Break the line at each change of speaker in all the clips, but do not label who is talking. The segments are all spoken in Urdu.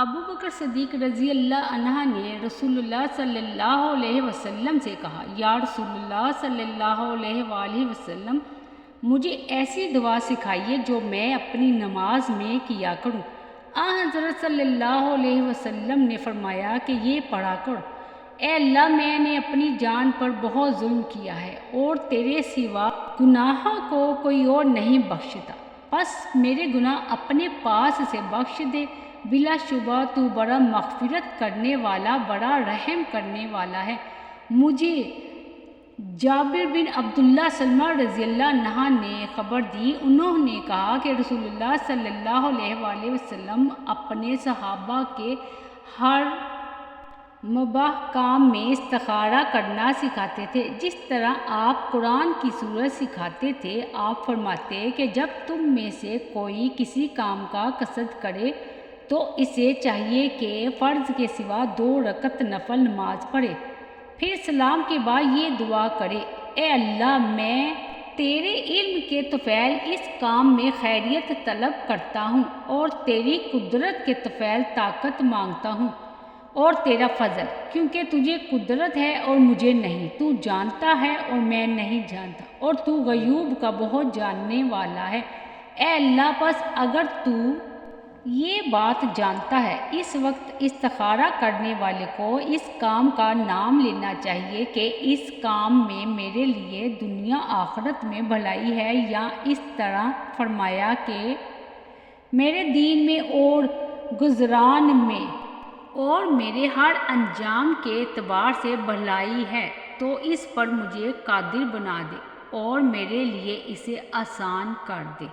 ابو بکر صدیق رضی اللہ عنہ نے رسول اللہ صلی اللہ علیہ وسلم سے کہا، یا رسول اللہ صلی اللہ علیہ وآلہ وسلم، مجھے ایسی دعا سکھائیے جو میں اپنی نماز میں کیا کروں۔ حضرت صلی اللہ علیہ وسلم نے فرمایا کہ یہ پڑھا کرو، اے اللہ، میں نے اپنی جان پر بہت ظلم کیا ہے اور تیرے سوا گناہوں کو کوئی اور نہیں بخشتا، پس میرے گناہ اپنے پاس سے بخش دے۔ بلا شبہ تو بڑا مغفرت کرنے والا، بڑا رحم کرنے والا ہے۔ مجھے جابر بن عبداللہ سلمہ رضی اللہ عنہ نے خبر دی، انہوں نے کہا کہ رسول اللہ صلی اللہ علیہ وآلہ وسلم اپنے صحابہ کے ہر مباح کام میں استخارہ کرنا سکھاتے تھے۔ جس طرح آپ قرآن کی سورت سکھاتے تھے، آپ فرماتے کہ جب تم میں سے کوئی کسی کام کا قصد کرے تو اسے چاہیے کہ فرض کے سوا 2 رکعت نفل نماز پڑھے، پھر سلام کے بعد یہ دعا کرے، اے اللہ، میں تیرے علم کے طفیل اس کام میں خیریت طلب کرتا ہوں اور تیری قدرت کے طفیل طاقت مانگتا ہوں اور تیرا فضل، کیونکہ تجھے قدرت ہے اور مجھے نہیں، تو جانتا ہے اور میں نہیں جانتا، اور تو غیوب کا بہت جاننے والا ہے۔ اے اللہ، پس اگر تو یہ بات جانتا ہے، اس وقت استخارہ کرنے والے کو اس کام کا نام لینا چاہیے کہ اس کام میں میرے لیے دنیا آخرت میں بھلائی ہے، یا اس طرح فرمایا کہ میرے دین میں اور گزران میں اور میرے ہر انجام کے اعتبار سے بھلائی ہے، تو اس پر مجھے قادر بنا دے اور میرے لیے اسے آسان کر دے،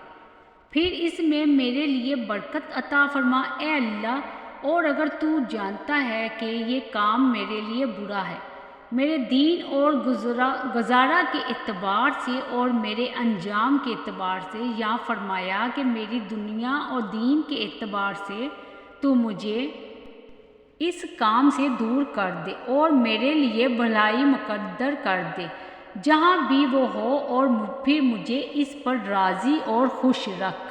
پھر اس میں میرے لیے برکت عطا فرما، اے اللہ۔ اور اگر تو جانتا ہے کہ یہ کام میرے لیے برا ہے، میرے دین اور گزارا کے اعتبار سے اور میرے انجام کے اعتبار سے، یا فرمایا کہ میری دنیا اور دین کے اعتبار سے، تو مجھے اس کام سے دور کر دے اور میرے لیے بھلائی مقدر کر دے جہاں بھی وہ ہو، اور پھر مجھے اس پر راضی اور خوش رکھ۔